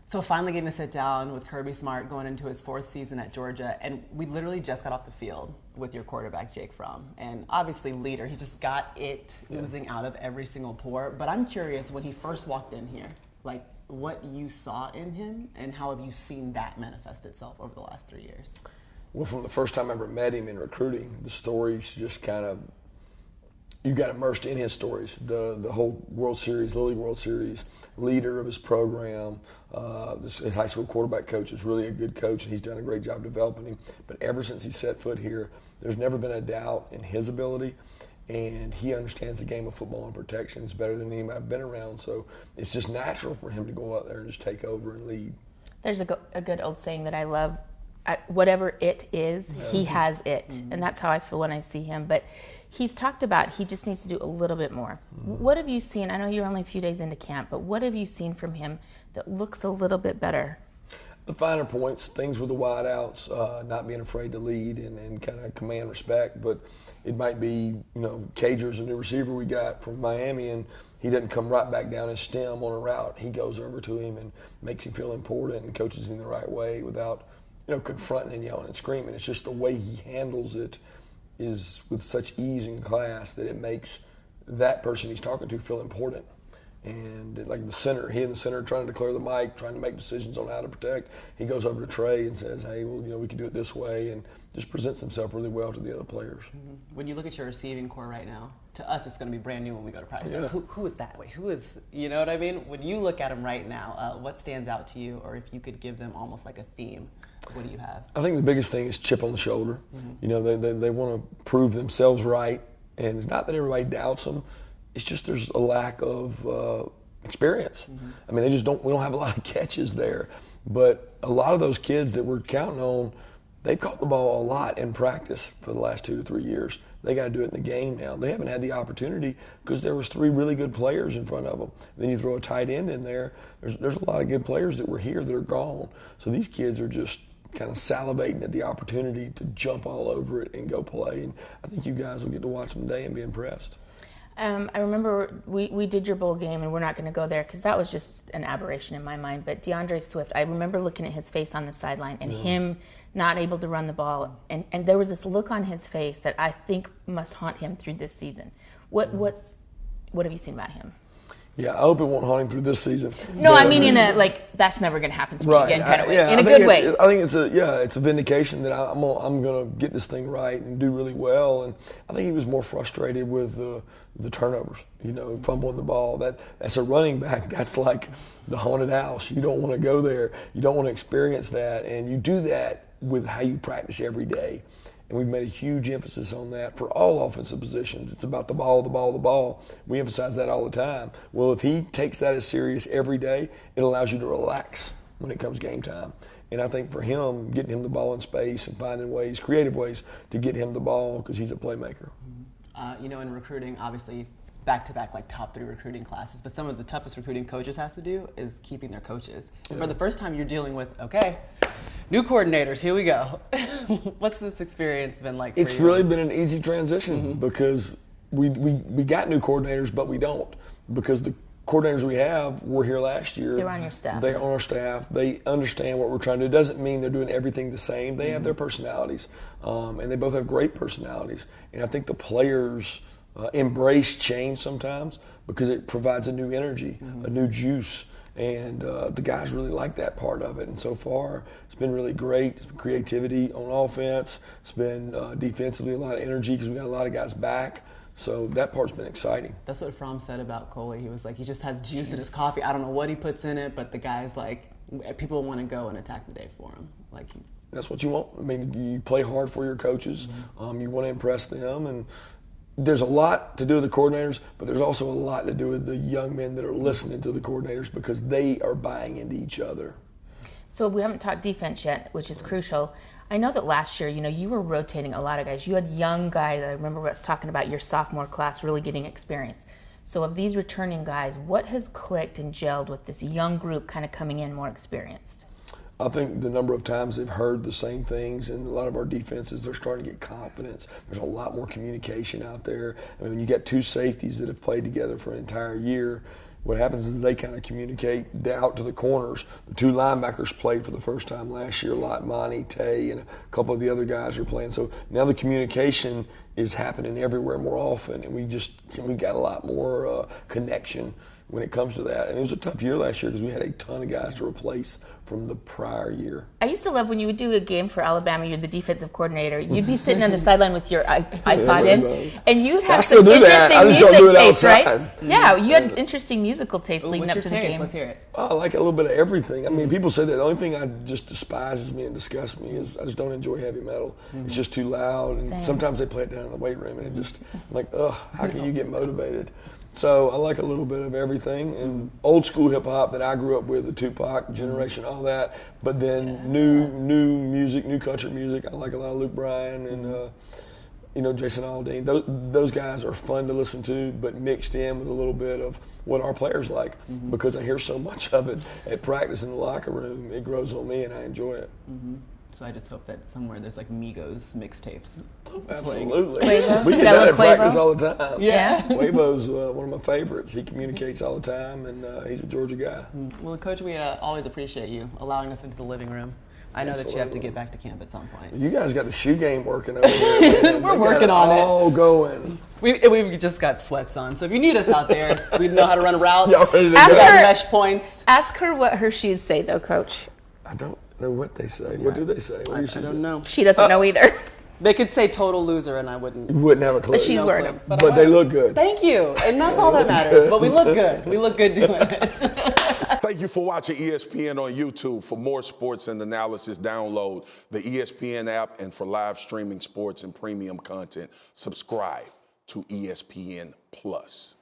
So finally getting to sit down with Kirby Smart going into his 4th season at Georgia, and we literally just got off the field with your quarterback, Jake Fromm. And obviously leader, he just got it oozing out of every single pore. But I'm curious, when he first walked in here, like what you saw in him and how have you seen that manifest itself over the last 3 years? Well, from the first time I ever met him in recruiting, the stories just kind of, you got immersed in his stories. The whole World Series, Little League World Series, leader of his program, his high school quarterback coach is really a good coach, and he's done a great job developing him. But ever since he set foot here, there's never been a doubt in his ability, and he understands the game of football and protections better than anybody I've been around. So it's just natural for him to go out there and just take over and lead. There's a good old saying that I love. Whatever it is, he has it. Mm-hmm. And that's how I feel when I see him. But he's talked about he just needs to do a little bit more. Mm-hmm. What have you seen? I know you're only a few days into camp, but what have you seen from him that looks a little bit better? The finer points, things with the wideouts, not being afraid to lead and kind of command respect. But it might be, Cager's a new receiver we got from Miami, and he doesn't come right back down his stem on a route. He goes over to him and makes him feel important and coaches him the right way without confronting and yelling and screaming. It's just the way he handles it is with such ease and class that it makes that person he's talking to feel important. And like the center, he in the center trying to declare the mic, trying to make decisions on how to protect. He goes over to Trey and says, hey, well, we can do it this way, and just presents himself really well to the other players. Mm-hmm. When you look at your receiving core right now, to us it's going to be brand new when we go to practice. Yeah. Who is that? Wait, who is, you know what I mean? When you look at them right now, what stands out to you, or if you could give them almost like a theme, what do you have? I think the biggest thing is chip on the shoulder. Mm-hmm. They want to prove themselves right, and it's not that everybody doubts them. It's just there's a lack of experience. Mm-hmm. I mean, we don't have a lot of catches there. But a lot of those kids that we're counting on, they've caught the ball a lot in practice for the last 2 to 3 years. They got to do it in the game now. They haven't had the opportunity because there was 3 really good players in front of them. Then you throw a tight end in there. There's a lot of good players that were here that are gone. So these kids are just kind of salivating at the opportunity to jump all over it and go play. And I think you guys will get to watch them today and be impressed. I remember we did your bowl game, and we're not going to go there because that was just an aberration in my mind. But DeAndre Swift, I remember looking at his face on the sideline and him not able to run the ball. And there was this look on his face that I think must haunt him through this season. What have you seen about him? Yeah, I hope it won't haunt him through this season. No, I mean in a, that's never going to happen to me again kind of way. In a good way. I think it's a vindication that I'm going to get this thing right and do really well. And I think he was more frustrated with the turnovers, fumbling the ball. That's a running back. That's like the haunted house. You don't want to go there. You don't want to experience that. And you do that with how you practice every day. And we've made a huge emphasis on that for all offensive positions. It's about the ball, the ball, the ball. We emphasize that all the time. Well, if he takes that as serious every day, it allows you to relax when it comes game time. And I think for him, getting him the ball in space and finding ways, creative ways to get him the ball because he's a playmaker. In recruiting, obviously, back-to-back top 3 recruiting classes, but some of the toughest recruiting coaches has to do is keeping their coaches. And for the first time, you're dealing with, new coordinators, here we go. What's this experience been like for It's you? really been an easy transition because we got new coordinators, but we don't. Because the coordinators we have were here last year. They're on your staff. They're on our staff. They understand what we're trying to do. It doesn't mean they're doing everything the same. They have their personalities, and they both have great personalities. And I think the players embrace change sometimes because it provides a new energy, a new juice. And the guys really like that part of it. And so far, it's been really great. It's been creativity on offense. It's been defensively a lot of energy because we got a lot of guys back. So that part's been exciting. That's what Fromm said about Coley. He was like, he just has juice in his coffee. I don't know what he puts in it, but the guy's like, people want to go and attack the day for him. That's what you want. I mean, you play hard for your coaches. You want to impress them. And there's a lot to do with the coordinators, but there's also a lot to do with the young men that are listening to the coordinators because they are buying into each other. So we haven't talked defense yet, which is crucial. I know that last year, you were rotating a lot of guys. You had young guys. I remember us talking about your sophomore class really getting experience. So of these returning guys, what has clicked and gelled with this young group kind of coming in more experienced? I think the number of times they've heard the same things, and a lot of our defenses, they're starting to get confidence. There's a lot more communication out there. I mean, when you get 2 safeties that have played together for an entire year, what happens is they kind of communicate out to the corners. The 2 linebackers played for the first time last year, like Monty, Tay, and a couple of the other guys are playing. So now the communication is happening everywhere more often, and we got a lot more connection when it comes to that. And it was a tough year last year because we had a ton of guys to replace from the prior year. I used to love when you would do a game for Alabama, you're the defensive coordinator, you'd be sitting on the sideline with your iPod in, and you'd have some interesting music taste, right? Yeah, you had interesting musical taste leading up to the game. Let's hear it. I like a little bit of everything. I mean, people say that the only thing I just despises me and disgusts me is I just don't enjoy heavy metal. It's just too loud, and sometimes they play it down in the weight room, and it just, I'm like, ugh, how can you get motivated? So I like a little bit of everything, and old school hip hop that I grew up with, the Tupac generation, all that. But then new music, new country music. I like a lot of Luke Bryan and Jason Aldean. Those guys are fun to listen to, but mixed in with a little bit of what our players like, because I hear so much of it at practice in the locker room. It grows on me, and I enjoy it. So I just hope that somewhere there's like Migos mixtapes. Absolutely. Quavo? We get that at practice all the time. Yeah. Quavo's one of my favorites. He communicates all the time, and he's a Georgia guy. Well, Coach, we always appreciate you allowing us into the living room. I know that you have to get back to camp at some point. You guys got the shoe game working over there. We're working on it. All going. We've just got sweats on, so if you need us out there, we know how to run routes. Y'all ready to Ask go? her- Mesh points. Ask her what her shoes say, though, Coach. I don't know what they say. What do they say? What do your I shoes don't say? know. She doesn't know either. They could say total loser, and I wouldn't. You wouldn't have a clue. But she's No wearing clue. them. But they look good. Thank you, and that's all that matters. But we look good. We look good doing it. Thank you for watching ESPN on YouTube. For more sports and analysis, download the ESPN app, and for live streaming sports and premium content, subscribe to ESPN Plus.